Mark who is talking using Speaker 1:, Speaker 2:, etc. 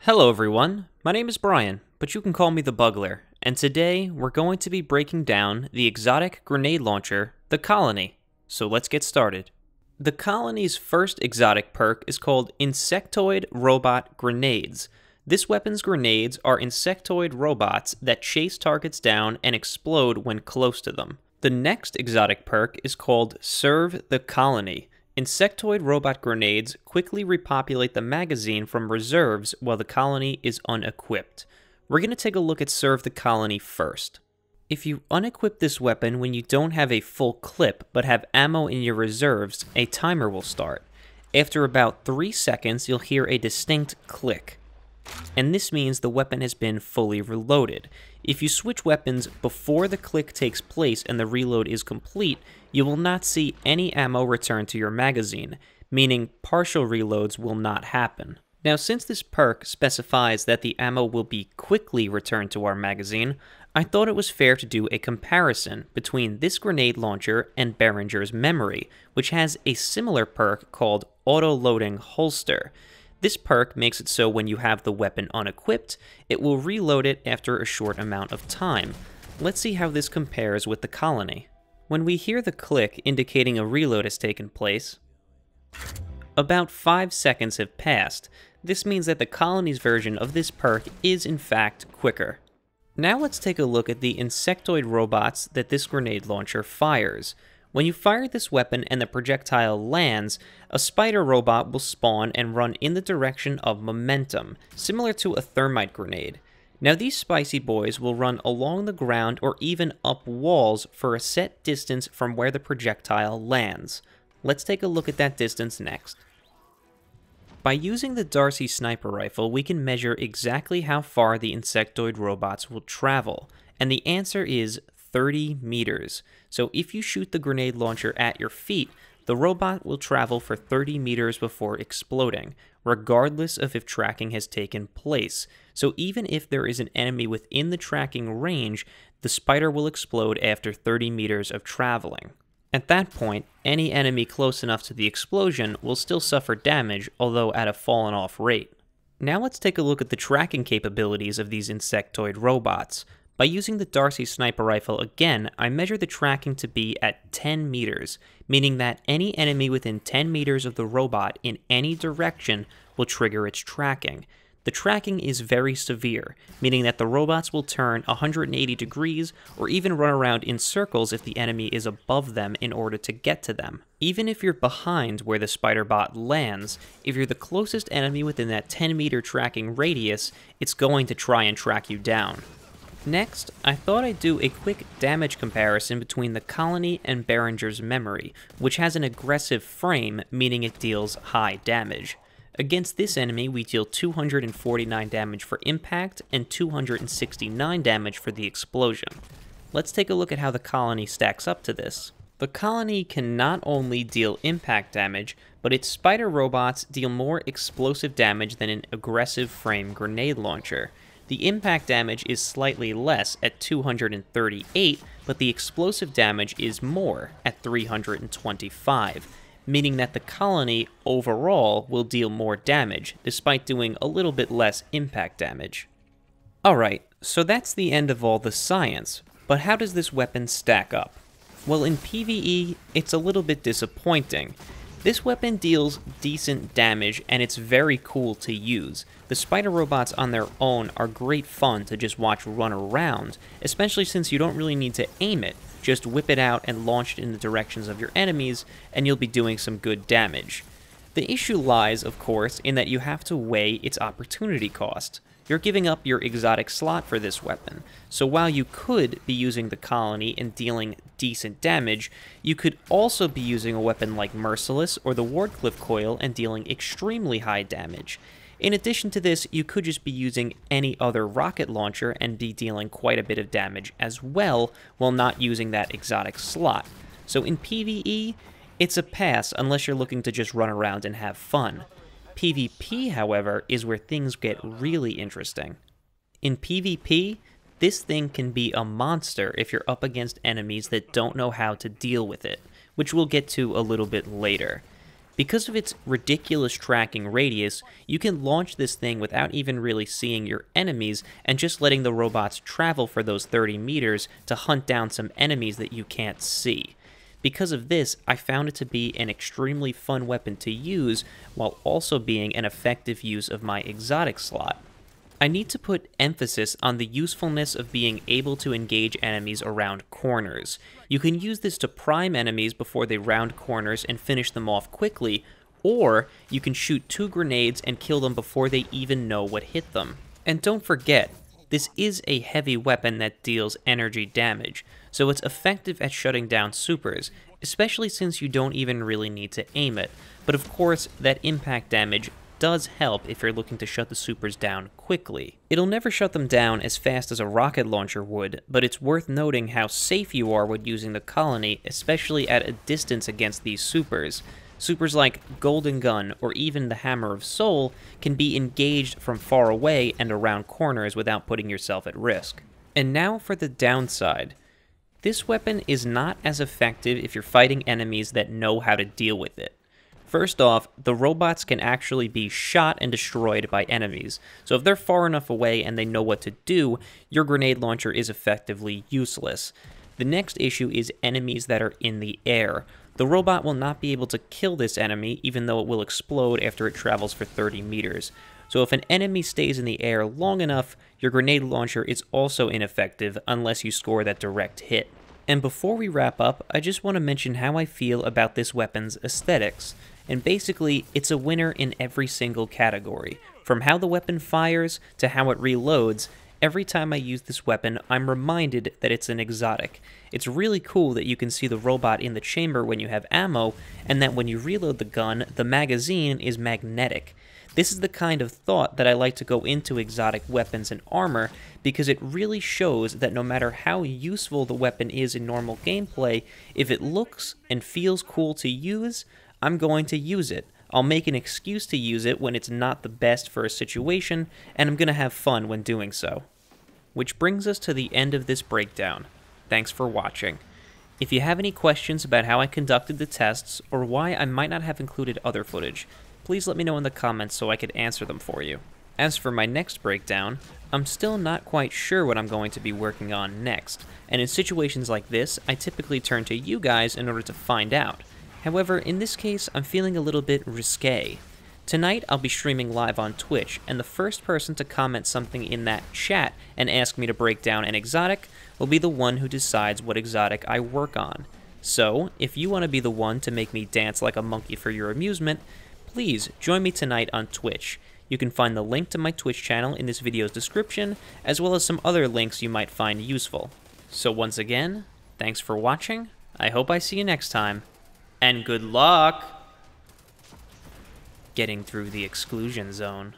Speaker 1: Hello everyone, my name is Brian, but you can call me the Bugler, and today we're going to be breaking down the exotic grenade launcher, the Colony. So let's get started. The Colony's first exotic perk is called Insectoid Robot Grenades. This weapon's grenades are insectoid robots that chase targets down and explode when close to them. The next exotic perk is called Serve the Colony. Insectoid robot grenades quickly repopulate the magazine from reserves while the colony is unequipped. We're going to take a look at Serve the Colony first. If you unequip this weapon when you don't have a full clip but have ammo in your reserves, a timer will start. After about 3 seconds, you'll hear a distinct click, and this means the weapon has been fully reloaded. If you switch weapons before the click takes place and the reload is complete, you will not see any ammo return to your magazine, meaning partial reloads will not happen. Now, since this perk specifies that the ammo will be quickly returned to our magazine, I thought it was fair to do a comparison between this grenade launcher and Behringer's memory, which has a similar perk called Auto-Loading Holster. This perk makes it so when you have the weapon unequipped, it will reload it after a short amount of time. Let's see how this compares with the Colony. When we hear the click indicating a reload has taken place, about 5 seconds have passed. This means that the Colony's version of this perk is in fact quicker. Now let's take a look at the insectoid robots that this grenade launcher fires. When you fire this weapon and the projectile lands, a spider robot will spawn and run in the direction of momentum, similar to a thermite grenade. Now these spicy boys will run along the ground or even up walls for a set distance from where the projectile lands. Let's take a look at that distance next. By using the Darcy sniper rifle, we can measure exactly how far the insectoid robots will travel, and the answer is 30 meters. So if you shoot the grenade launcher at your feet, the robot will travel for 30 meters before exploding, regardless of if tracking has taken place. So even if there is an enemy within the tracking range, the spider will explode after 30 meters of traveling. At that point, any enemy close enough to the explosion will still suffer damage, although at a fallen off rate. Now let's take a look at the tracking capabilities of these insectoid robots. By using the Darcy sniper rifle again, I measure the tracking to be at 10 meters, meaning that any enemy within 10 meters of the robot in any direction will trigger its tracking. The tracking is very severe, meaning that the robots will turn 180 degrees or even run around in circles if the enemy is above them in order to get to them. Even if you're behind where the spider bot lands, if you're the closest enemy within that 10-meter tracking radius, it's going to try and track you down. Next, I thought I'd do a quick damage comparison between the Colony and Behringer's memory, which has an aggressive frame, meaning it deals high damage. Against this enemy, we deal 249 damage for impact and 269 damage for the explosion. Let's take a look at how the Colony stacks up to this. The Colony can not only deal impact damage, but its spider robots deal more explosive damage than an aggressive frame grenade launcher. The impact damage is slightly less at 238, but the explosive damage is more at 325, meaning that the Colony overall will deal more damage, despite doing a little bit less impact damage. Alright, so that's the end of all the science, but how does this weapon stack up? Well, in PvE, it's a little bit disappointing. This weapon deals decent damage, and it's very cool to use. The spider robots on their own are great fun to just watch run around, especially since you don't really need to aim it. Just whip it out and launch it in the directions of your enemies, and you'll be doing some good damage. The issue lies, of course, in that you have to weigh its opportunity cost. You're giving up your exotic slot for this weapon, so while you could be using the Colony and dealing decent damage, you could also be using a weapon like Merciless or the Wardcliffe Coil and dealing extremely high damage. In addition to this, you could just be using any other rocket launcher and be dealing quite a bit of damage as well, while not using that exotic slot. So in PvE, it's a pass unless you're looking to just run around and have fun. PvP, however, is where things get really interesting. In PvP, this thing can be a monster if you're up against enemies that don't know how to deal with it, which we'll get to a little bit later. Because of its ridiculous tracking radius, you can launch this thing without even really seeing your enemies and just letting the robots travel for those 30 meters to hunt down some enemies that you can't see. Because of this, I found it to be an extremely fun weapon to use while also being an effective use of my exotic slot. I need to put emphasis on the usefulness of being able to engage enemies around corners. You can use this to prime enemies before they round corners and finish them off quickly, or you can shoot 2 grenades and kill them before they even know what hit them. And don't forget, this is a heavy weapon that deals energy damage, so it's effective at shutting down supers, especially since you don't even really need to aim it. But of course, that impact damage does help if you're looking to shut the supers down quickly. It'll never shut them down as fast as a rocket launcher would, but it's worth noting how safe you are when using the colony, especially at a distance against these supers. Supers like Golden Gun or even the Hammer of Soul can be engaged from far away and around corners without putting yourself at risk. And now for the downside. This weapon is not as effective if you're fighting enemies that know how to deal with it. First off, the robots can actually be shot and destroyed by enemies, so if they're far enough away and they know what to do, your grenade launcher is effectively useless. The next issue is enemies that are in the air. The robot will not be able to kill this enemy, even though it will explode after it travels for 30 meters. So if an enemy stays in the air long enough, your grenade launcher is also ineffective unless you score that direct hit. And before we wrap up, I just want to mention how I feel about this weapon's aesthetics. And basically, it's a winner in every single category. From how the weapon fires to how it reloads, every time I use this weapon, I'm reminded that it's an exotic. It's really cool that you can see the robot in the chamber when you have ammo, and that when you reload the gun, the magazine is magnetic. This is the kind of thought that I like to go into exotic weapons and armor, because it really shows that no matter how useful the weapon is in normal gameplay, if it looks and feels cool to use, I'm going to use it. I'll make an excuse to use it when it's not the best for a situation, and I'm going to have fun when doing so. Which brings us to the end of this breakdown. Thanks for watching. If you have any questions about how I conducted the tests, or why I might not have included other footage, please let me know in the comments so I could answer them for you. As for my next breakdown, I'm still not quite sure what I'm going to be working on next, and in situations like this, I typically turn to you guys in order to find out. However, in this case, I'm feeling a little bit risque. Tonight, I'll be streaming live on Twitch, and the first person to comment something in that chat and ask me to break down an exotic will be the one who decides what exotic I work on. So, if you want to be the one to make me dance like a monkey for your amusement, please join me tonight on Twitch. You can find the link to my Twitch channel in this video's description, as well as some other links you might find useful. So once again, thanks for watching, I hope I see you next time, and good luck getting through the exclusion zone.